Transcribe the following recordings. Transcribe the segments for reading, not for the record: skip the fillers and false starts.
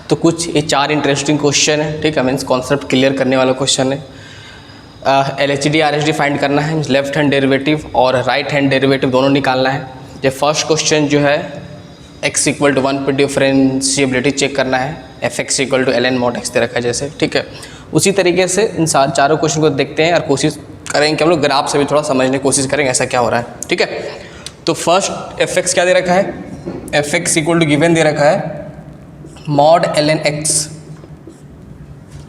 तो कुछ ये 4 इंटरेस्टिंग क्वेश्चन है, ठीक है, मीन्स कॉन्सेप्ट क्लियर करने वाला क्वेश्चन है। LHD RHD फाइंड करना है, लेफ्ट हैंड डेरिवेटिव और राइट हैंड डेरिवेटिव दोनों निकालना है। ये फर्स्ट क्वेश्चन जो है x = 1 पे डिफरेंशिएबिलिटी चेक करना है, fx = ln mod x दे रखा है जैसे, ठीक है। उसी तरीके से इन चारों क्वेश्चन को देखते हैं और कोशिश करेंगे कि हम लोग ग्राफ से भी थोड़ा समझने की कोशिश करेंगे ऐसा क्या हो रहा है, ठीक है। तो फर्स्ट fx क्या दे रखा है, fx = गिवन दे रखा है mod ln x,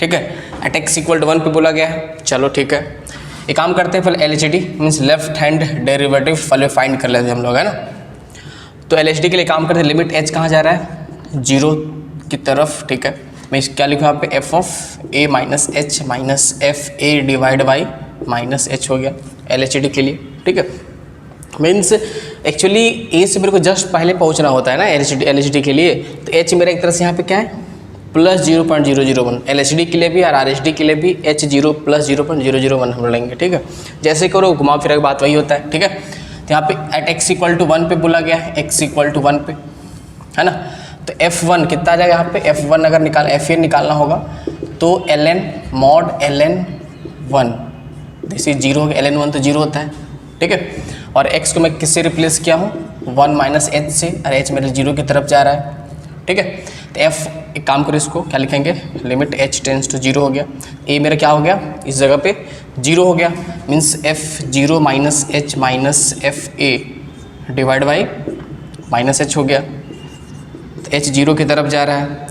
ठीक है, एट x = 1 पे बोला गया है। चलो ठीक है, एक काम करते हैं पहले LHD means left hand derivative पहले फाइंड कर लेते हैं हम लोग, है ना। तो LHD के लिए काम करते हैं, लिमिट h कहाँ जा रहा है, 0 की तरफ, ठीक है। मैं क्या लिखूँ यहाँ पे, f of a minus h minus F A divide by minus h हो गया LHD के लिए, ठीक है। मीन्स एक्चुअली a से मेरे को जस्ट पहले पहुँचना होता है ना LHD के लिए, तो h मेरा एक तरह से यहाँ पे क्या है +0.001, LHD के लिए भी और RHD के लिए भी h0 +0.001 हम लेंगे, ठीक है। जैसे करो घुमा फिरा के बात वही होता है, ठीक है। तो यहाँ पे एट x = 1 पे बोला गया है, x = 1 पे, है ना। तो f1 कितना आ जाएगा यहाँ पे, f1 अगर fa निकालना होगा तो ln mod ln 1 जैसे 0 हो गया, ln 1 तो 0 होता है, ठीक है। और x को मैं किससे रिप्लेस किया हूँ, 1 - h से, और h मेरे 0 की तरफ जा रहा है, ठीक है। तो f एक काम करो, इसको क्या लिखेंगे, लिमिट h टेंड्स टू 0 हो गया, a मेरा क्या हो गया इस जगह पे 0 हो गया, means f0 - h minus F A divide by minus h हो गया। तो h 0 की तरफ जा रहा है,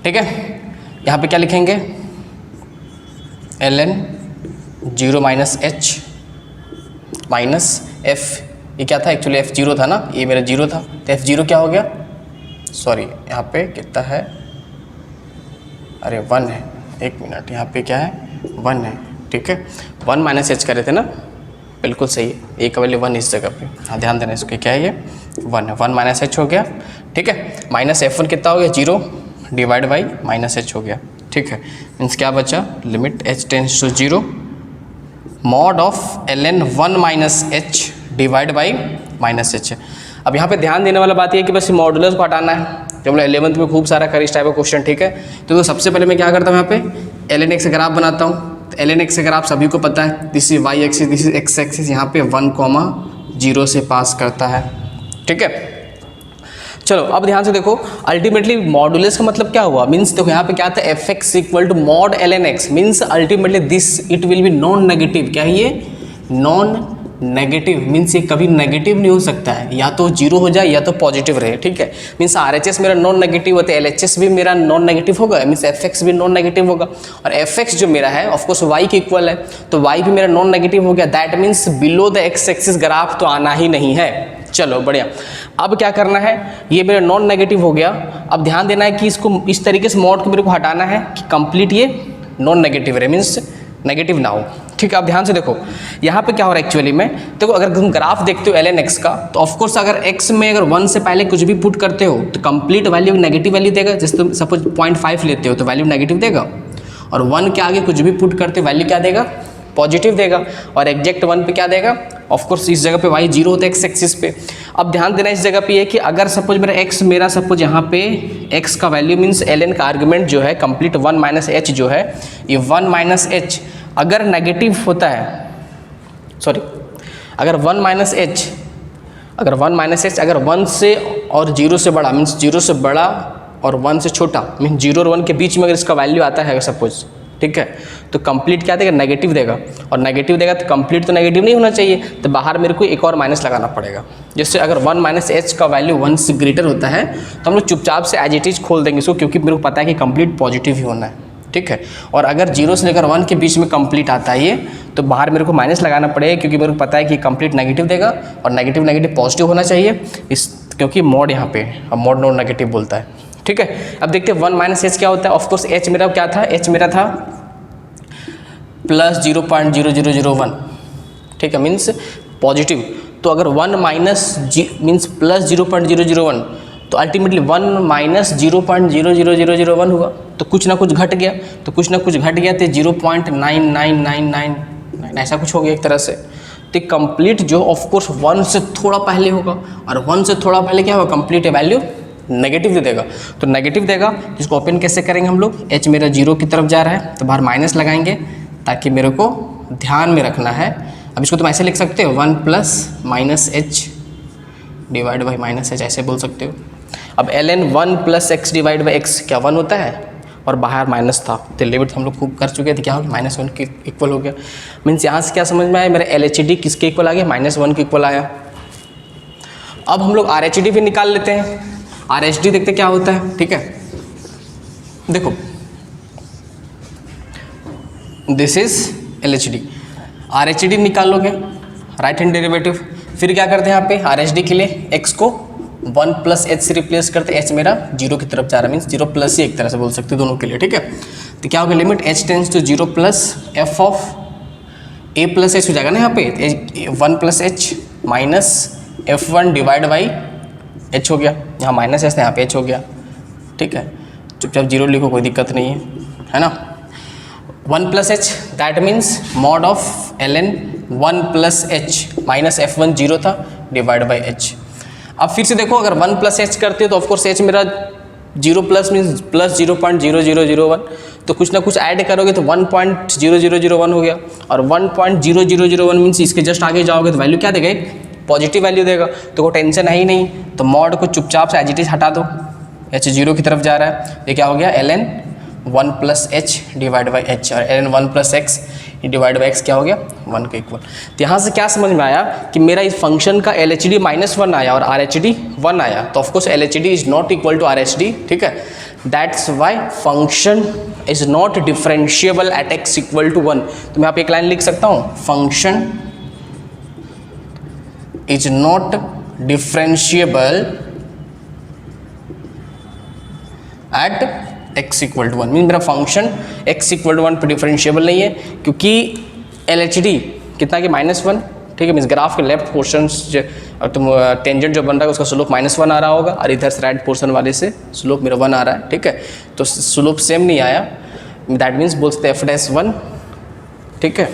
ठीक है। यहाँ पे क्या लिखेंगे, ln 0 - h माइनस f, ये क्या था एक्चुअली f0 था ना, ये मेरा 0 था, तो f0 क्या हो गया, सॉरी यहाँ पे कितना है, अरे 1 है, एक मिनट, यहाँ पे क्या है 1 है, ठीक है। 1 - h करे थे ना, बिल्कुल सही है, ए का वैल्यू 1 इस जगह पे, हाँ ध्यान देना इसको, क्या है ये 1 है, 1 - h हो गया, ठीक है। माइनस f1 कितना हो गया 0 डिवाइड बाई माइनस h हो गया, ठीक है। मीन्स क्या बचा, limit h tends to 0 mod of ln 1 - h divide by minus h। अब यहाँ पे ध्यान देने वाला बात ये है कि बस मॉडुलस को हटाना है, जब मैं 11th में खूब सारा करी इस टाइप का क्वेश्चन, ठीक है। तो सबसे पहले मैं क्या करता हूँ, यहाँ पे ln x ग्राफ बनाता हूँ। तो ln x ग्राफ सभी को पता है, this is y axis, this is x axis, यहाँ पे 1, 0 से पास करता है, ठीक है। चलो अब ध्यान से देखो, अल्टीमेटली मॉडुलस का मतलब क्या हुआ, मीन्स देखो यहाँ पे क्या था, fx = mod ln x, means ultimately this it will be non negative, क्या है ये नॉन नेगेटिव, मीन्स ये कभी नेगेटिव नहीं हो सकता है, या तो 0 हो जाए या तो पॉजिटिव रहे, ठीक है। मीन्स RHS मेरा नॉन नेगेटिव होता है, LHS भी मेरा नॉन नेगेटिव होगा, मीन्स FX भी नॉन नेगेटिव होगा, और FX जो मेरा है ऑफकोर्स y के इक्वल है, तो y भी मेरा नॉन नेगेटिव हो गया, that means below the x axis graph तो आना ही नहीं है। चलो बढ़िया, अब क्या करना है, ये मेरा नॉन नेगेटिव हो गया, अब ध्यान देना है कि इसको इस तरीके से मॉड को मेरे को हटाना है कि कंप्लीट ये नॉन नेगेटिव रहे, मीन्स नेगेटिव ना हो, ठीक है। अब ध्यान से देखो यहाँ पे क्या हो रहा है एक्चुअली में, देखो अगर तुम ग्राफ देखते हो ln x का, तो ऑफकोर्स अगर x में अगर 1 से पहले कुछ भी पुट करते हो तो कंप्लीट वैल्यू नेगेटिव वैल्यू देगा, जैसे तुम सपोज 0.5 लेते हो तो वैल्यू नेगेटिव देगा, और 1 के आगे कुछ भी पुट करते हो वैल्यू क्या देगा, पॉजिटिव देगा, और एग्जैक्ट 1 पे क्या देगा, ऑफकोर्स इस जगह पे y 0 होता है x एक्सिस पे। अब ध्यान देना इस जगह पे है कि अगर सपोज मेरा x मेरा सपोज यहाँ पे x का वैल्यू मीन्स ln का आर्गुमेंट जो है कंप्लीट 1 - h जो है, ये 1 - h अगर नेगेटिव होता है, सॉरी अगर 1 - h अगर 1 - h अगर 1 से और 0 से बड़ा मीन्स 0 से बड़ा और 1 से छोटा मीन्स 0 और 1 के बीच में अगर इसका वैल्यू आता है सपोज, ठीक है, तो कंप्लीट क्या देगा, नेगेटिव देगा, और नेगेटिव देगा तो कंप्लीट तो नेगेटिव नहीं होना चाहिए, तो बाहर मेरे को एक और माइनस लगाना पड़ेगा। जैसे अगर 1 - h का वैल्यू 1 से ग्रेटर होता है तो हम लोग चुपचाप से एज इट इज खोल देंगे इसको, क्योंकि मेरे को पता है कि कंप्लीट पॉजिटिव ही होना है, ठीक है। और अगर 0 से लेकर 1 के बीच में कंप्लीट आता है ये, तो बाहर मेरे को माइनस लगाना पड़ेगा, क्योंकि मेरे को पता है कि कंप्लीट नेगेटिव देगा, और नेगेटिव नेगेटिव पॉजिटिव होना चाहिए इस, क्योंकि मोड यहाँ पे अब मोड नॉन नेगेटिव बोलता है, ठीक है। अब देखते हैं 1 - h क्या होता है, ऑफकोर्स h मेरा क्या था, h मेरा था +0.0001, ठीक है, मीन्स पॉजिटिव। तो अगर 1 मीन्स +0.001, तो अल्टीमेटली 1 - 0.00001 हुआ, तो कुछ ना कुछ घट गया, तो कुछ ना कुछ घट गया, तो 0.99999 ऐसा कुछ हो गया एक तरह से। तो कंप्लीट जो ऑफकोर्स 1 से थोड़ा पहले होगा, और 1 से थोड़ा पहले क्या होगा, कंप्लीट वैल्यू नेगेटिव दे देगा, तो नेगेटिव देगा, इसको ओपन कैसे करेंगे हम लोग, h मेरा 0 की तरफ जा रहा है तो बाहर माइनस लगाएंगे ताकि मेरे को ध्यान में रखना है। अब इसको तुम ऐसे लिख सकते हो 1 plus minus H divide by minus H, ऐसे बोल सकते हो। अब ln 1 plus X divide by X क्या 1 होता है, और बाहर माइनस था तो लिमिट हम लोग खूब कर चुके थे, क्या हो गया -1 के इक्वल हो गया। मीन्स यहाँ से क्या समझ में आया, मेरा LHD किसके इक्वल आ गया, -1 के इक्वल आया। अब हम लोग RHD भी निकाल लेते हैं, RHD देखते क्या होता है, ठीक है। देखो दिस इज LHD, RHD निकालोगे राइट हैंड डेरिवेटिव, फिर क्या करते हैं यहाँ पे RHD के लिए x को 1 प्लस एच से रिप्लेस करते, h मेरा 0 की तरफ जा रहा है, मीन्स 0 प्लस ही एक तरह से बोल सकते दोनों के लिए, ठीक है। तो क्या होगा, limit h tends to 0 plus f of a plus H हो जाएगा ना यहाँ पे 1 plus H minus f1 divide by h हो गया, यहाँ माइनस h था यहाँ पे h हो गया, ठीक है। चुपचाप 0 लिखो, कोई दिक्कत नहीं है ना। 1 plus H that means mod of ln 1 plus H minus f1 0 था डिवाइड बाई h। अब फिर से देखो, अगर 1 प्लस एच करते हो तो ऑफकोर्स h मेरा 0 प्लस मीन्स प्लस 0.0001, तो कुछ ना कुछ ऐड करोगे तो 1.0001 हो गया, और 1.0001 मीन्स इसके जस्ट आगे जाओगे तो वैल्यू क्या देगा, एक पॉजिटिव वैल्यू देगा, तो कोई टेंशन है ही नहीं। तो मॉड को चुपचाप से एज इट इज हटा दो, h 0 की तरफ जा रहा है, ये क्या हो गया ln 1 plus H divide by H, और ln 1 plus X divide by X क्या हो गया 1 के इक्वल। तो यहाँ से क्या समझ में आया कि मेरा इस फंक्शन का LHD -1 आया और RHD 1 आया, तो of course LHD is not equal to RHD, ठीक है। That's why function is not differentiable at x equal to 1। तो मैं यहाँ पे एक लाइन लिख सकता हूँ, function is not differentiable at x equal to 1, mean मेरा फंक्शन x इक्वल टू 1 पर डिफरेंशिएबल नहीं है, क्योंकि LHD कितना कि -1, ठीक है। मीन्स ग्राफ के लेफ्ट पोर्शन और तुम टेंजेंट जो बन रहा है उसका स्लोप -1 आ रहा होगा, और इधर से राइट पोर्शन वाले से स्लोप मेरा 1 आ रहा है, ठीक है। तो स्लोप सेम नहीं आया, दैट मीन्स बोल सकते f'1, ठीक है।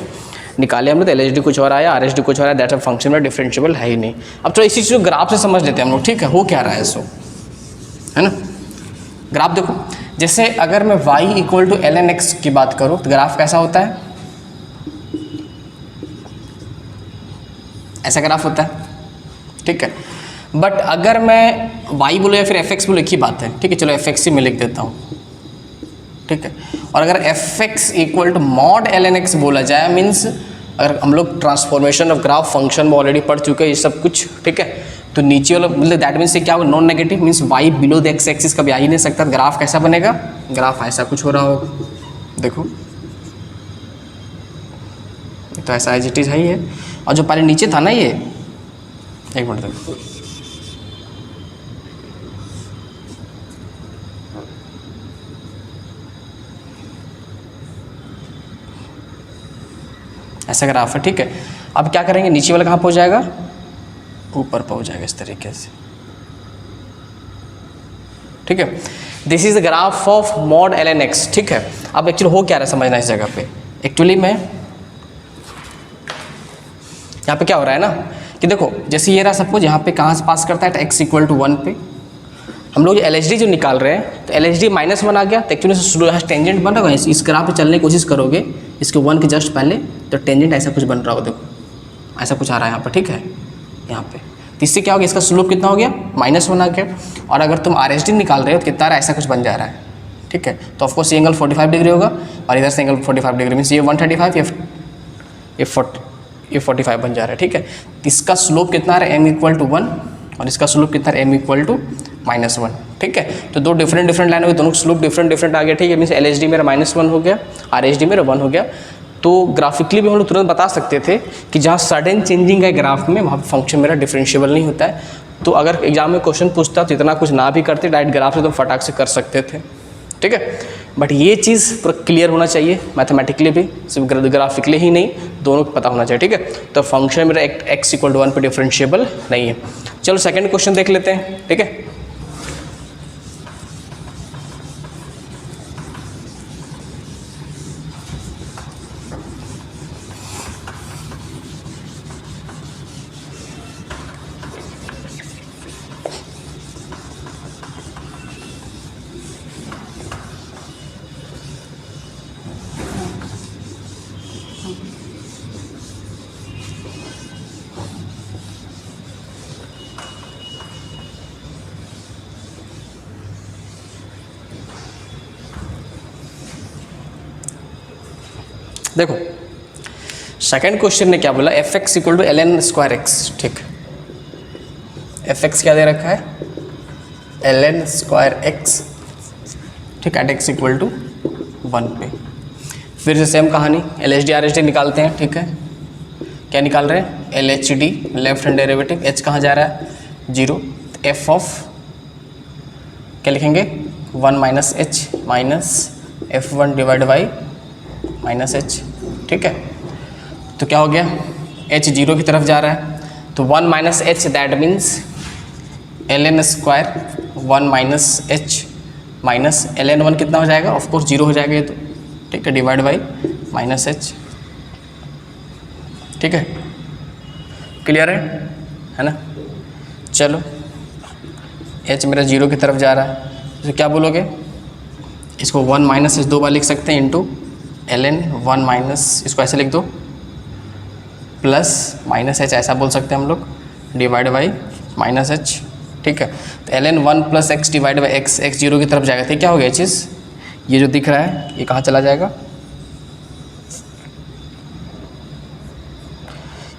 निकाले हम लोग तो LHD कुछ और आया, RHD कुछ और आया, दैट फंक्शन में डिफरेंशिएबल है ही नहीं। अब तो इसी चीज़ को ग्राफ से समझ लेते हैं हम लोग, ठीक है, हो क्या रहा है सो, है ना। ग्राफ देखो, जैसे अगर मैं y equal to ln x की बात करूँ तो ग्राफ कैसा होता है, ऐसा ग्राफ होता है, ठीक है। बट अगर मैं y बोलो या फिर fx बोलो, एक ही बात है, ठीक है। चलो fx ही मैं लिख देता हूँ, ठीक है। और अगर fx equal to mod ln x बोला जाए, मीन्स अगर हम लोग ट्रांसफॉर्मेशन ऑफ ग्राफ फंक्शन में ऑलरेडी पढ़ चुके हैं ये सब कुछ, ठीक है। तो नीचे वाला मतलब दैट मीन्स क्या होगा, non negative, means y below the x axis कभी आ ही नहीं सकता। ग्राफ कैसा बनेगा, ग्राफ ऐसा कुछ हो रहा होगा, देखो तो ऐसा एज इट इज है ही है। और जो पहले नीचे था ना, ये एक मिनट देखो, ऐसा ग्राफ है, ठीक है। अब क्या करेंगे, नीचे वाला कहाँ पहुँच जाएगा, ऊपर पहुँच जाएगा इस तरीके से, ठीक है। This is the graph of mod ln x, ठीक है। अब एक्चुअली हो क्या रहा है समझना इस जगह पे। एक्चुअली में यहाँ पे क्या हो रहा है ना कि देखो, जैसे ये रहा सपोज, यहाँ पे कहाँ से पास करता है, x इक्वल टू 1 पे हम लोग LHD जो निकाल रहे हैं, तो LHD -1 आ गया, तो एक्चुअली टेंजेंट बन रहा होगा, इस ग्राफ पे चलने की कोशिश करोगे इसके 1 के जस्ट पहले, तो टेंजेंट ऐसा कुछ बन रहा होगा, देखो ऐसा कुछ आ रहा है यहाँ पर, ठीक है। यहाँ पे तो इससे क्या हो गया, इसका स्लोप कितना हो गया, -1 आ गया। और अगर तुम RHD निकाल रहे हो तो कितना रहा, ऐसा कुछ बन जा रहा है, ठीक है। तो ऑफकोर्स ये एंगल 45 डिग्री होगा, और इधर से एंगल 45 डिग्री, मीन्स ये 135, ये 45 बन जा रहा है, ठीक है। इसका स्लोप कितना आ रहा है, m इक्वल टू 1, और इसका स्लोप कितना है, m इक्वल टू -1, ठीक है। तो दो डिफरेंट लाइन हो गई, दोनों स्लोप डिफरेंट आ गया, ठीक है। मीन्स LHD मेरा -1 हो गया, RHD मेरा 1 हो गया। तो ग्राफिकली भी हम लोग तुरंत बता सकते थे कि जहाँ सडन चेंजिंग है ग्राफ में, वहाँ फंक्शन मेरा डिफरेंशिएबल नहीं होता है। तो अगर एग्जाम में क्वेश्चन पूछता तो इतना कुछ ना भी करते, डायरेक्ट ग्राफ से तुम फटाक से कर सकते थे, ठीक है। बट ये चीज़ पूरा क्लियर होना चाहिए मैथमेटिकली भी, सिर्फ ग्राफिकली ही नहीं, दोनों को पता होना चाहिए, ठीक है। तो फंक्शन मेरा x इक्वल टू 1 पर डिफरेंशिएबल नहीं है। चलो सेकेंड क्वेश्चन देख लेते हैं, ठीक है। देखो सेकंड क्वेश्चन ने क्या बोला, F X equal to L N square X, ठीक। एफ एक्स क्या दे रखा है, एल एन स्क्वायर एक्स, ठीक, एट एक्स इक्वल टू 1 पे। फिर से सेम कहानी, L H D R H D निकालते हैं, ठीक है। क्या निकाल रहे हैं, L H D left hand derivative, H कहाँ जा रहा है 0, एफ ऑफ क्या लिखेंगे 1 minus H minus F one divide by minus H, ठीक है। तो क्या हो गया, h 0 की तरफ जा रहा है, तो 1 minus H that means L N square 1 minus H minus L N 1 कितना हो जाएगा, ऑफकोर्स 0 हो जाएगा ये तो, ठीक है, डिवाइड बाई माइनस एच, ठीक है। क्लियर है ना। चलो h मेरा 0 की तरफ जा रहा है, तो क्या बोलोगे, इसको 1 माइनस एच 2 बार लिख सकते हैं इंटू एल एन 1 माइनस, इसको ऐसे लिख दो प्लस माइनस एच, ऐसा बोल सकते हैं हम लोग, डिवाइड बाई माइनस एच, ठीक है। तो L N 1 plus X divide by X, X 0 की तरफ जाएगा, तो क्या हो गया चीज़, ये जो दिख रहा है ये कहाँ चला जाएगा,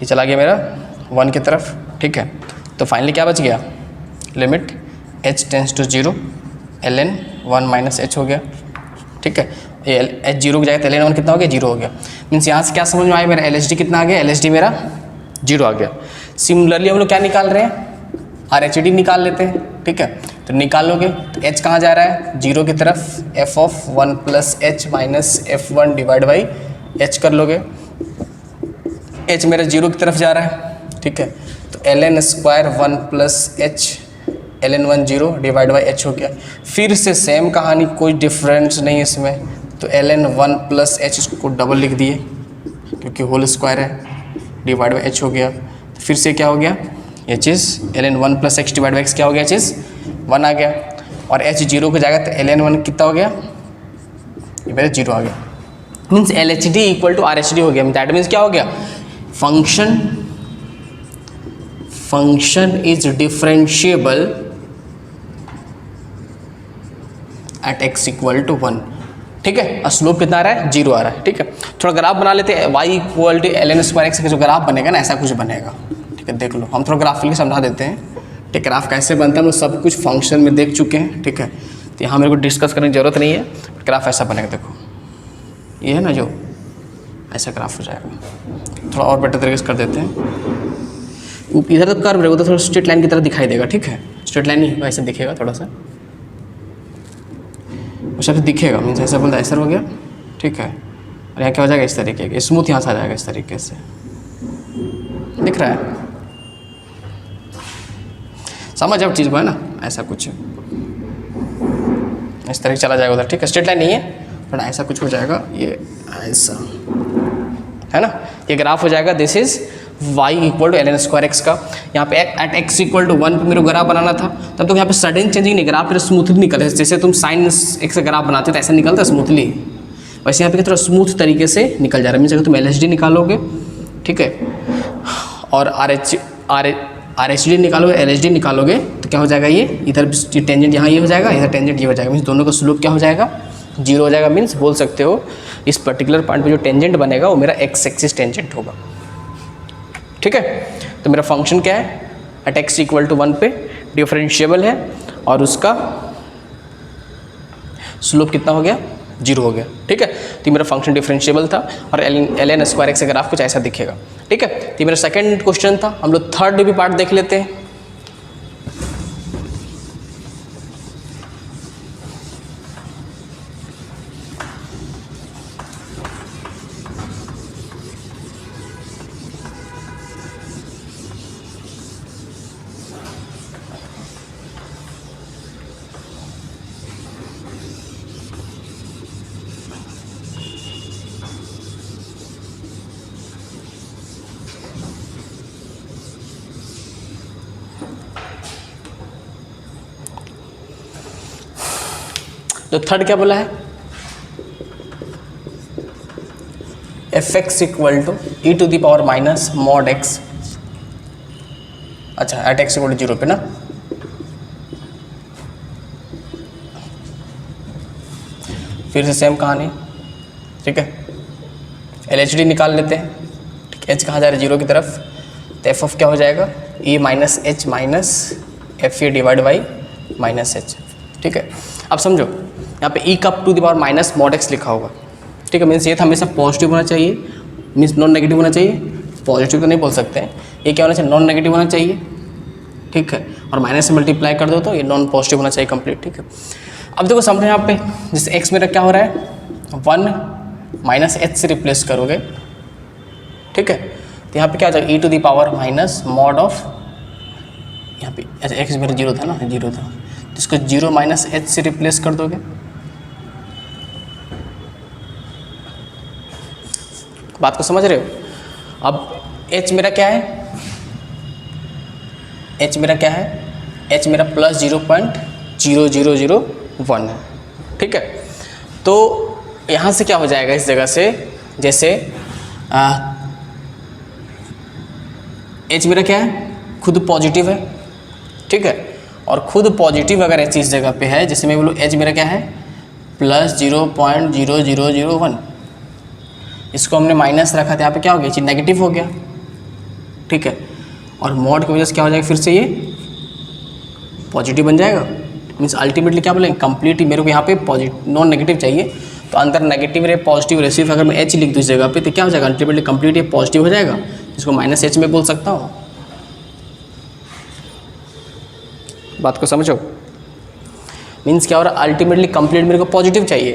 ये चला गया मेरा 1 की तरफ, ठीक है। तो फाइनली क्या बच गया, limit h tends to 0 L N 1 minus H हो गया, ठीक है। एच 0 की जाएगा तो एल एन 1 कितना हो गया, 0 हो गया। मीन्स यहाँ से क्या समझ में आया, मेरा एल एच डी कितना आ गया, एल एच डी मेरा 0 आ गया। सिमिलरली हम लोग क्या निकाल रहे हैं, आर एच डी निकाल लेते हैं, ठीक है। तो निकालोगे तो h कहाँ जा रहा है 0 की तरफ, f of 1 plus H minus F one divide by H कर लोगे, h मेरा 0 की तरफ जा रहा है, ठीक है। तो L N square 1 plus H L N 1 0 divide by H हो गया। फिर से सेम कहानी, कोई डिफरेंस नहीं है इसमें, तो एल एन 1 प्लस एच इसको डबल लिख दिए क्योंकि होल स्क्वायर है, डिवाइड बाई एच हो गया। तो फिर से क्या हो गया, ये चीज़ L N 1 plus X divide by X क्या हो गया, चीज़ 1 आ गया, और एच 0 को जाएगा तो एल एन 1 कितना हो गया, ये मेरा 0 आ गया। Means L H D equal to R H D हो गया। दैट मीन्स क्या हो गया, function is differentiable at X equal to 1, ठीक है। और स्लोप कितना आ रहा है, 0 आ रहा है, ठीक है। थोड़ा ग्राफ बना लेते हैं, y equal to L N square X का जो ग्राफ बनेगा ना, ऐसा कुछ बनेगा, ठीक है। देख लो, हम थोड़ा ग्राफिकली समझा देते हैं, ठीक। ग्राफ कैसे बनता है हम लोग सब कुछ फंक्शन में देख चुके हैं, ठीक है। तो यहाँ मेरे को डिस्कस करने की जरूरत नहीं है, ग्राफ ऐसा बनेगा, देखो ये है ना, जो ऐसा ग्राफ हो जाएगा। थोड़ा और बेटर तरीके से कर देते हैं, इधर तो कर्व रहेगा, तो थोड़ा स्ट्रेट लाइन की तरह दिखाई देगा, ठीक है। स्ट्रेट लाइन ही वैसे दिखेगा, थोड़ा सा उस हिसाब से दिखेगा, मीन्स ऐसा बोलता ऐसा हो गया, ठीक है। और यहाँ क्या हो जाएगा, इस तरीके के स्मूथ यहाँ से आ जाएगा, इस तरीके से दिख रहा है, समझ अब चीज़ को, है ना, ऐसा कुछ इस तरह चला जाएगा उधर, ठीक है। स्ट्रेट लाइन नहीं है, थोड़ा ऐसा कुछ हो जाएगा, ये ऐसा है ना, ये ग्राफ हो जाएगा। This is y equal to L N square X का। यहाँ पे एट एक्स इक्वल टू 1 पे मेरे को ग्राफ बनाना था, तब तो यहाँ पे सडन चेंजिंग नहीं, ग्राफ फिर स्मूथली निकल, जैसे तुम साइन एक्स का ग्राफ बनाते हो तो ऐसा निकलता है स्मूथली, वैसे यहाँ पे थोड़ा स्मूथ तरीके से निकल जा रहा है। मीन्स अगर तुम एल एच डी निकालोगे, ठीक है, और आर एच डी निकालोगे, एल एच डी निकालोगे, तो क्या हो जाएगा, ये इधर टेंजेंट यहाँ ये हो जाएगा, इधर टेंजेंट ये हो जाएगा, मीन्स दोनों का स्लोप क्या हो जाएगा, 0 हो जाएगा। मीन्स बोल सकते हो इस पर्टिकुलर पॉइंट पे जो टेंजेंट बनेगा वो मेरा एक्स एक्सिस टेंजेंट होगा, ठीक है। तो मेरा फंक्शन क्या है, एट एक्स इक्वल टू 1 पे डिफरेंशिएबल है, और उसका स्लोप कितना हो गया, 0 हो गया, ठीक है। तो मेरा फंक्शन डिफरेंशिएबल था, और एल एन स्क्वायर एक्स का ग्राफ कुछ ऐसा दिखेगा, ठीक है। तो मेरा सेकंड क्वेश्चन था। हम लोग थर्ड भी पार्ट देख लेते हैं। तो थर्ड क्या बोला है, F X equal to E to the power minus mod X, अच्छा एट एक्स इक्वल टू 0 पे ना। फिर से सेम कहानी, ठीक है। LHD निकाल लेते हैं, ठीक है, h कहाँ जा रहा है 0 की तरफ, तो एफ ऑफ क्या हो जाएगा e minus H minus F A divide by minus H, ठीक है। अब समझो यहाँ पे e cap to the power minus mod x लिखा होगा, ठीक है, मीन्स ये था हमेशा पॉजिटिव होना चाहिए, मीन्स नॉन नेगेटिव होना चाहिए, पॉजिटिव तो नहीं बोल सकते हैं, ये क्या होना चाहिए नॉन नेगेटिव होना चाहिए, ठीक है, और माइनस से मल्टीप्लाई कर दो तो ये नॉन पॉजिटिव होना चाहिए कंप्लीट, ठीक है। अब देखो समझो यहाँ पे जैसे x मेरा क्या हो रहा है 1 माइनस एच से रिप्लेस करोगे, ठीक है, तो यहाँ पे क्या हो जाएगा e to the power minus mod of, यहाँ पे अच्छा x मेरा 0 था ना, 0 था, तो इसको 0 माइनस एच से रिप्लेस कर दोगे, बात को समझ रहे हो। अब h मेरा क्या है, h मेरा क्या है, h मेरा प्लस 0.0001 है, ठीक है। तो यहाँ से क्या हो जाएगा इस जगह से, जैसे h मेरा क्या है खुद पॉजिटिव है, ठीक है, और खुद पॉजिटिव अगर h इस जगह पे है, जैसे मैं बोलूँ h मेरा क्या है प्लस 0.0001, इसको हमने माइनस रखा था, यहाँ पे क्या हो गया चीज नेगेटिव हो गया, ठीक है, और मॉड की वजह से क्या हो जाएगा फिर से ये पॉजिटिव बन जाएगा, मीन्स अल्टीमेटली क्या बोलेंगे कंप्लीट मेरे को यहाँ पे पॉजिटिव नॉन नेगेटिव चाहिए, तो अंदर नेगेटिव रहे पॉजिटिव रहे, सिर्फ अगर मैं h लिख दूँ इस जगह पे तो क्या हो जाएगा अल्टीमेटली कंप्लीट ये पॉजिटिव हो जाएगा, इसको माइनस h में बोल सकता हूँ, बात को समझो, मीन्स क्या हो रहा है अल्टीमेटली कंप्लीट मेरे को पॉजिटिव चाहिए,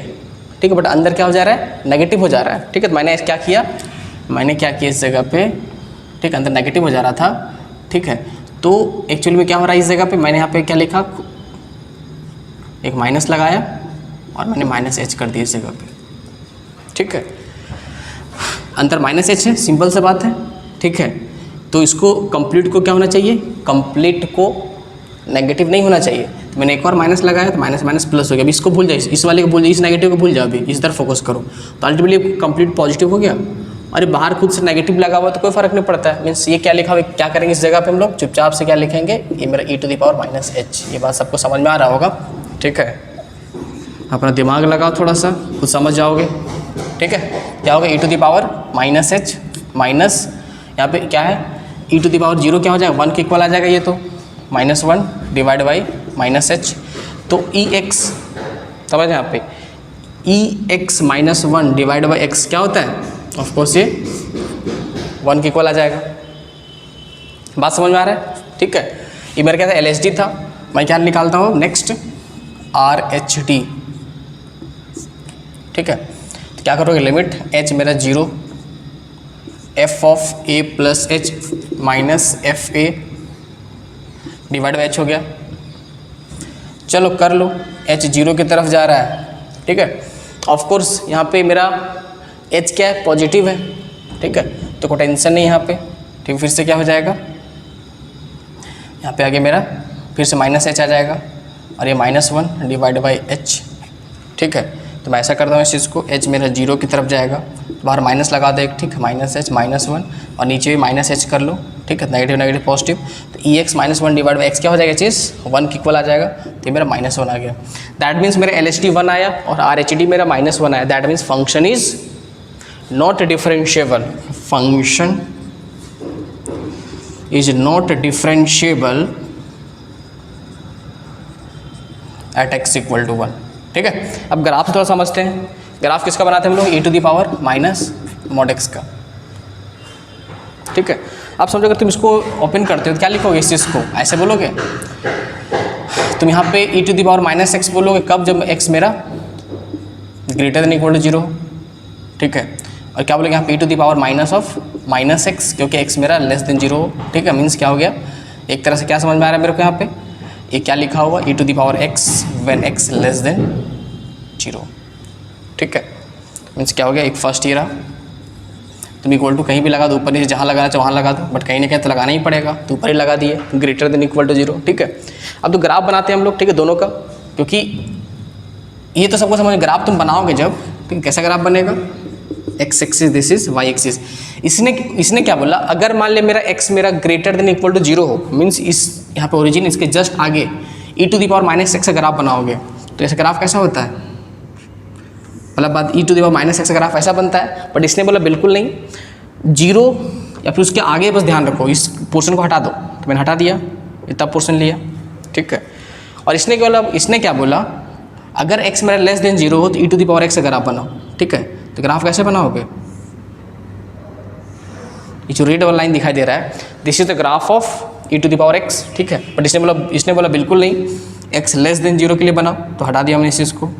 ठीक है, बट अंदर क्या हो जा रहा है नेगेटिव हो जा रहा है, ठीक है, तो मैंने क्या किया इस जगह पे, ठीक है, अंदर नेगेटिव हो जा रहा था, ठीक है, तो एक्चुअली में क्या हो रहा है इस जगह पे मैंने यहाँ पे क्या लिखा एक माइनस लगाया और मैंने माइनस एच कर दिया इस जगह पे, ठीक है, अंदर माइनस एच है, सिंपल सा बात है, ठीक है, तो इसको कंप्लीट को क्या होना चाहिए कंप्लीट को नेगेटिव नहीं होना चाहिए, तो मैंने एक और माइनस लगाया तो माइनस माइनस प्लस हो गया, अभी इसको भूल जाए, इस वाले को भूल जाए, इस नेगेटिव को भूल जाओ, अभी इस तरफ फोकस करो, तो अल्टीमेटली कंप्लीट पॉजिटिव हो गया, अरे बाहर खुद से नेगेटिव लगा हुआ तो कोई फर्क नहीं पड़ता है, मीन्स ये क्या लिखा हुआ क्या करेंगे इस जगह पे हम लोग चुपचाप से क्या लिखेंगे ये मेरा e to the power minus H, ये बात सबको समझ में आ रहा होगा, ठीक है, अपना दिमाग लगाओ थोड़ा सा खुद समझ जाओगे, ठीक है, क्या होगा e to the power minus H minus यहाँ पे क्या है e टू द पावर 0 क्या हो जाएगा 1 के इक्वल आ जाएगा, ये तो -1 डिवाइड बाई माइनस एच, तो ex समझ यहाँ पे ex minus 1 divide by x क्या होता है ऑफ कोर्स ये 1 के इक्वल आ जाएगा, बात समझ में आ रहा है, ठीक है, ये मेरा क्या था LHD था, मैं क्या निकालता हूँ नेक्स्ट RHD, ठीक है, तो क्या करोगे लिमिट h मेरा 0 f of a plus H minus F A divide by h हो गया, चलो कर लो h 0 की तरफ जा रहा है, ठीक है, ऑफ कोर्स यहाँ पे मेरा h क्या है पॉजिटिव है, ठीक है, तो कोई टेंशन नहीं यहाँ पे, ठीक, फिर से क्या हो जाएगा यहाँ पे आगे मेरा फिर से माइनस एच आ जाएगा और ये -1 डिवाइड बाई h, ठीक है, तो मैं ऐसा करता हूँ इस चीज़ को h मेरा 0 की तरफ जाएगा, तो बाहर माइनस लगा दो एक, ठीक है, -h -1 और नीचे भी -h कर लो, ठीक है, नेगेटिव नेगेटिव पॉजिटिव, तो ex -1 डिवाइड बाई x क्या हो जाएगा चीज़ 1 के इक्वल आ जाएगा, तो ये मेरा -1 आ गया, दैट मीन्स मेरा LHD 1 आया और RHD मेरा -1 आया, that means function is not differentiable, function is not differentiable at x equal to 1, ठीक है। अब ग्राफ थोड़ा समझते हैं, ग्राफ किसका बनाते हैं हम लोग e to the power minus mod x का, ठीक है। अब समझो अगर तुम इसको ओपन करते हो तो क्या लिखोगे इस चीज़ को ऐसे बोलोगे, तुम यहाँ पे e to the power minus X बोलोगे कब जब x मेरा ग्रेटर देन इक्वल टू 0, ठीक है, और क्या बोलेंगे यहाँ पे e to the power minus of minus X क्योंकि x मेरा लेस देन 0, ठीक है, मीन्स क्या हो गया एक तरह से क्या समझ में आ रहा है मेरे को यहाँ पे ये क्या लिखा हुआ e to the power x when x less than 0, ठीक है, मीन्स क्या हो गया एक फर्स्ट ईयर तुम इक्वल टू कहीं भी लगा दो, ऊपर नीचे जहाँ लगाना चाहे वहाँ लगा दो, बट कहीं ना कहीं तो लगाना ही पड़ेगा, तो ऊपर ही लगा दिए ग्रेटर देन इक्वल टू 0, ठीक है। अब तो ग्राफ बनाते हैं हम लोग, ठीक है, दोनों का, क्योंकि ये तो सबको समझ ग्राफ तुम बनाओगे जब, ठीक है, कैसा ग्राफ बनेगा x axis this is y axis, इसने क्या बोला अगर मान ले मेरा x मेरा ग्रेटर देन इक्वल टू 0 हो, मीन्स इस यहाँ पे ओरिजिन इसके जस्ट आगे e to the power minus X का ग्राफ बनाओगे तो ऐसा ग्राफ कैसा होता है मतलब बात E to the power minus X का ग्राफ ऐसा बनता है, बट इसने बोला बिल्कुल नहीं, जीरो या फिर उसके आगे बस ध्यान रखो, इस पोर्शन को हटा दो, तो मैंने हटा दिया, इतना पोर्शन लिया, ठीक है। और इसने क्या बोला, अगर x मेरा लेस देन जीरो हो तो ई टू द पावर एक्स का ग्राफ बनाओ, ठीक है। तो ग्राफ कैसे बनाओगे, ये जो रेड वाला लाइन दिखाई दे रहा है, this is the graph of E to the power X, ठीक है। बट इसने बोला बिल्कुल नहीं, x लेस देन जीरो के लिए बनाओ, तो हटा दिया हमने इस चीज़ को,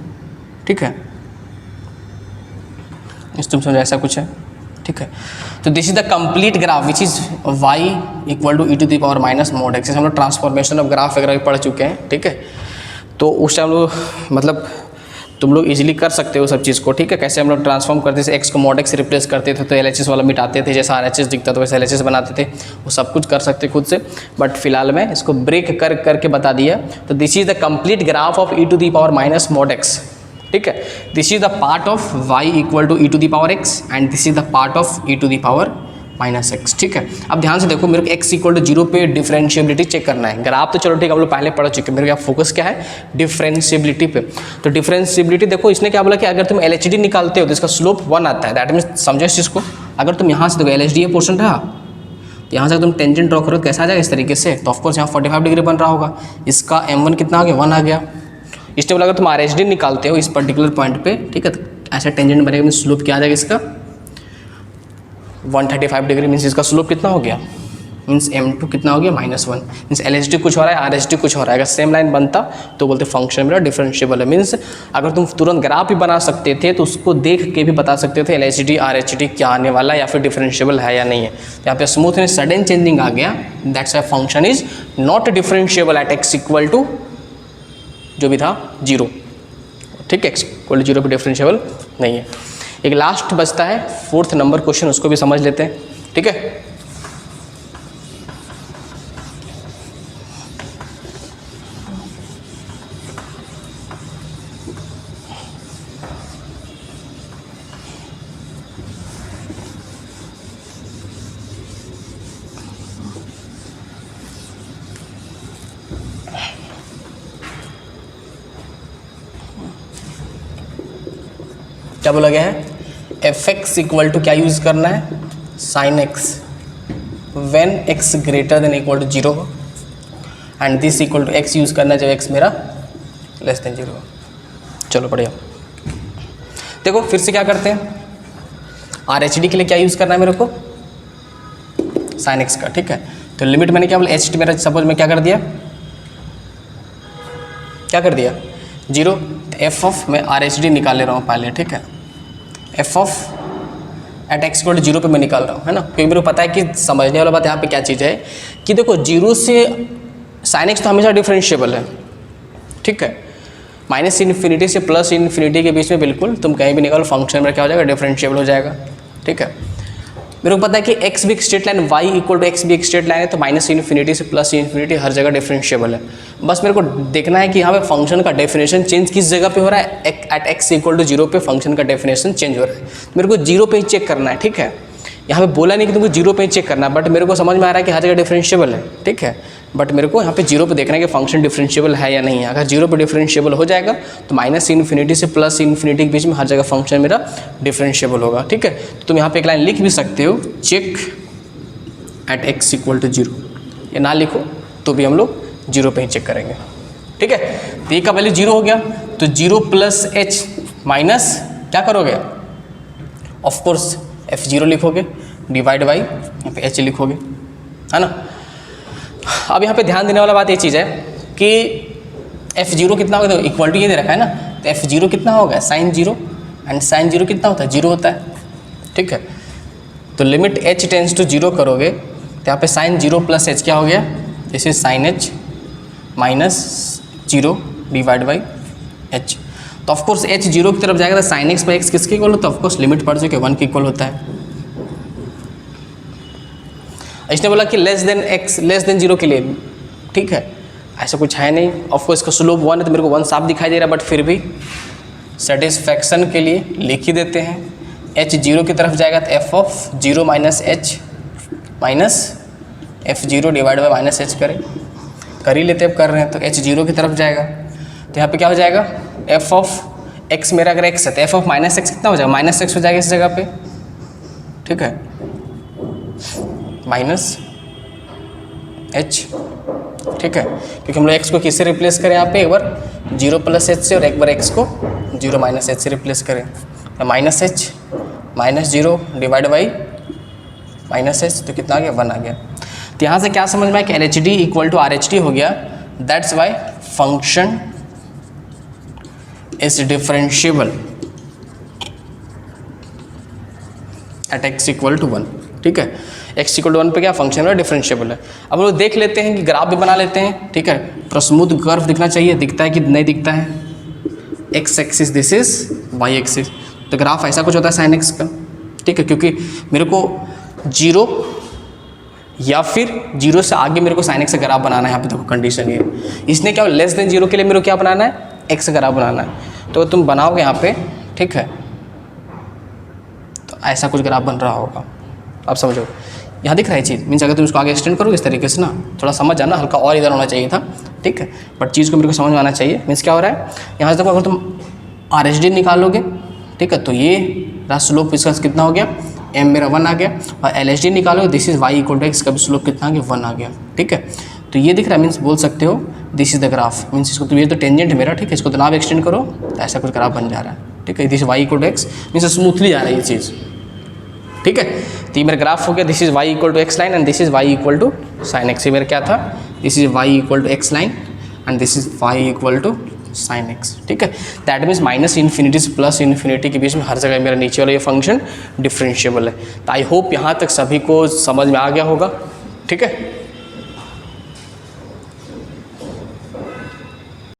ठीक है। इस तुम समझो ऐसा कुछ है, ठीक है। तो this is the complete graph which is y equal to E to the power minus mod X. हम लोग ट्रांसफॉर्मेशन ऑफ ग्राफ वगैरह भी पढ़ चुके हैं, ठीक है। तो उस टाइम लोग मतलब तुम लोग इजीली कर सकते हो सब चीज़ को, ठीक है। कैसे हम लोग ट्रांसफॉर्म करते थे, एक्स को मॉड एक्स से रिप्लेस करते थे, तो LHS वाला मिटाते थे, जैसा RHS दिखता तो वैसे LHS बनाते थे, वो सब कुछ कर सकते खुद से। बट फिलहाल मैं इसको ब्रेक करके बता दिया। तो this is the complete graph of E to the power minus mod X, ठीक है। This is the part of y equal to E to the power X and this is the part of E to the power minus X, ठीक है। अब ध्यान से देखो, मेरे को x इक्वल टू जीरो पे डिफरेंशिएबिलिटी चेक करना है। ग्राफ तो चलो ठीक है, हम लोग पहले पढ़ चुके हैं, मेरे को फोकस क्या है, डिफरेंशिएबिलिटी पे। तो डिफरेंशिएबिलिटी देखो, इसने क्या बोला कि अगर तुम LHD निकालते हो तो इसका स्लोप 1 आता है। दैट मीन्स समझो इस चीज़ को, अगर तुम यहाँ से देखो LHD ये पोर्शन रहा, तो यहाँ से तुम टेंजेंट ड्रॉ करो तो कैसा आ जाएगा इस तरीके से, तो ऑफकोर्स यहाँ 45 डिग्री बन रहा होगा। इसका m1 कितना आ गया, 1 आ गया। इसने बोला अगर तुम RHD निकालते हो इस पर्टिकुलर पॉइंट पे, ठीक है, तो ऐसा टेंजेंट बनेगा, स्लोप क्या आ जाएगा इसका 135 डिग्री। मीन्स इसका स्लोप कितना हो गया, मीन्स m2 कितना हो गया -1। मीन्स LHD कुछ हो रहा है, RHD कुछ हो रहा है। अगर सेम लाइन बनता तो बोलते फंक्शन मेरा डिफरेंशिएबल है। मीन्स अगर तुम तुरंत ग्राफ भी बना सकते थे तो उसको देख के भी बता सकते थे LHD RHD क्या आने वाला है या फिर डिफरेंशिएबल है या नहीं है। तो यहाँ पे स्मूथनेस सडन चेंजिंग आ गया, that's why function is not differentiable at x equal to जो भी था 0, ठीक है। x इक्वल टू 0 पे डिफरेंशिएबल नहीं है। एक लास्ट बचता है 4th नंबर क्वेश्चन, उसको भी समझ लेते हैं, ठीक है। क्या बोला गया है, fx इक्वल टू क्या यूज़ करना है, sine x when x greater than equal to 0 हो, and this equal to x use करना है जब x मेरा लेस देन 0 हो। चलो बढ़िया, देखो फिर से क्या करते हैं, RHD के लिए क्या यूज़ करना है मेरे को, साइन x का, ठीक है। तो लिमिट मैंने क्या बोला, HT मेरा सपोज मैं क्या कर दिया 0, f ऑफ मैं RHD निकाल ले रहा हूँ पहले, ठीक है। f of at x equal to 0 पे मैं निकाल रहा हूँ, है ना। क्योंकि मेरे को पता है कि समझने वाला बात यहाँ पे क्या चीज़ है कि देखो 0 से साइन x तो हमेशा डिफरेंशिएबल है, ठीक है। माइनस इन्फिनिटी से प्लस इन्फिनिटी के बीच में बिल्कुल तुम कहीं भी निकालो फंक्शन में क्या हो जाएगा, डिफरेंशिएबल हो जाएगा, ठीक है। मेरे को पता है कि x भी एक straight line, y equal to x भी एक स्ट्रेट लाइन है, तो माइनस इन्फिनिटी से प्लस इन्फिनिटी हर जगह डिफरेंशिएबल है। बस मेरे को देखना है कि यहाँ पे फंक्शन का डेफिनेशन चेंज किस जगह पे हो रहा है, एट x इक्वल टू 0 पे फंक्शन का डेफिनेशन चेंज हो रहा है। मेरे को 0 पे ही चेक करना है, ठीक है। यहाँ पे बोला नहीं कि तुमको 0 पे ही चेक करना है, बट मेरे को समझ में आ रहा है कि हर जगह डिफरेंशिएबल है, ठीक है। बट मेरे को यहाँ पे 0 पे देखना है कि फंक्शन डिफरेंशिएबल है या नहीं है। अगर 0 पे डिफरेंशिएबल हो जाएगा तो माइनस इन्फिनिटी से प्लस इन्फिनिटी के बीच में हर जगह फंक्शन मेरा डिफरेंशिएबल होगा, ठीक है। तो तुम यहाँ पे एक लाइन लिख भी सकते हो, check at x equal to 0, ये ना लिखो तो भी हम लोग 0 पे ही चेक करेंगे, ठीक है। तो ये का वैल्यू 0 हो गया, तो 0 प्लस h माइनस क्या करोगे, ऑफकोर्स f0 लिखोगे, डिवाइड बाई यहाँ पे h लिखोगे, है ना। अब यहाँ पे ध्यान देने वाला बात ये चीज़ है कि f0 कितना होगा, तो इक्वल टू ये दे रखा है ना, तो f0 कितना होगा, साइन 0, एंड साइन 0 कितना होता है, 0 होता है, ठीक है। तो लिमिट h टेंस टू 0 करोगे तो यहाँ पे साइन 0 प्लस h क्या हो गया, this is sine h minus 0 divide by h। तो ऑफकोर्स h 0 की तरफ जाएगा तो साइन x बाई x किसके इक्वल होता है, ऑफकोर्स लिमिट पढ़ चुके 1 के इक्वल होता है। इसने बोला कि लेस देन 0 के लिए, ठीक है, ऐसा कुछ है नहीं। ऑफकोर्स इसका स्लोप 1 है तो मेरे को 1 साफ दिखाई दे रहा है, बट फिर भी सेटिस्फैक्शन के लिए लिख ही देते हैं। h 0 की तरफ जाएगा तो f of 0 minus h minus f0 divide by minus h कर ही लेते, अब कर रहे हैं तो h 0 की तरफ जाएगा तो यहाँ पे क्या हो जाएगा, f ऑफ x मेरा अगर x है तो एफ ऑफ माइनस एक्स कितना हो जाएगा, माइनस एक्स हो जाएगा इस जगह पे, ठीक है, माइनस h, ठीक है, क्योंकि हम लोग x को किससे रिप्लेस करें यहाँ पे, एक बार 0 प्लस एच से और एक बार x को 0 माइनस एच से रिप्लेस करें, तो minus H minus 0 divide by minus H, तो कितना आ गया, 1 आ गया। तो यहाँ से क्या समझ में आया कि L H D equal to R H D हो गया, that's why function is differentiable at x equal to 1, ठीक है, x इक्वल टू 1 पे क्या फंक्शन है, डिफरेंशिएबल है। अब लोग देख लेते हैं कि ग्राफ भी बना लेते हैं, ठीक है, पूरा स्मूथ कर्व दिखना चाहिए, दिखता है कि नहीं दिखता है, x axis this is y axis, तो ग्राफ ऐसा कुछ होता है साइन x का, ठीक है, क्योंकि मेरे को 0 या फिर 0 से आगे मेरे को साइन x का ग्राफ बनाना है, यहाँ पे देखो कंडीशन ये, इसने क्या लेस देन 0 के लिए मेरे को क्या बनाना है, x का ग्राफ बनाना है, तो तुम बनाओगे यहाँ पे, ठीक है, तो ऐसा कुछ ग्राफ बन रहा होगा, आप समझो, यहाँ दिख रहा है चीज़, मीन्स अगर तुम इसको आगे एक्सटेंड करोगे इस तरीके से ना, थोड़ा समझ जाना, हल्का और इधर होना चाहिए था, ठीक है, बट चीज़ को मेरे को समझ में आना चाहिए। मीन्स क्या हो रहा है, यहाँ से देखो अगर तुम आर एच डी निकालोगे, ठीक है, तो ये रहा स्लोप इसका कितना हो गया, m मेरा 1 आ गया, और एल एच डी निकालोगे this is y equal to X, का भी स्लोप कितना आ गया, 1 आ गया, ठीक है, तो ये दिख रहा है, मीन्स बोल सकते हो this is the graph, means इसको तो ये तो टेंजेंट है मेरा, ठीक है, इसको तो नाम एक्सटेंड करो तो ऐसा कुछ ग्राफ बन जा रहा है, ठीक है, this y equal to X, means smoothly जा रहा है ये चीज़, ठीक है, तो ये मेरा ग्राफ हो गया, this is y equal to X line and this is y equal to sine X, ये मेरा क्या था, this is y equal to X line and this is y equal to sine X, ठीक है, that means minus infinity से plus infinity के बीच में हर जगह मेरा नीचे वाला ये फंक्शन डिफरेंशिएबल है। तो आई होप यहाँ तक सभी को समझ में आ गया होगा, ठीक है।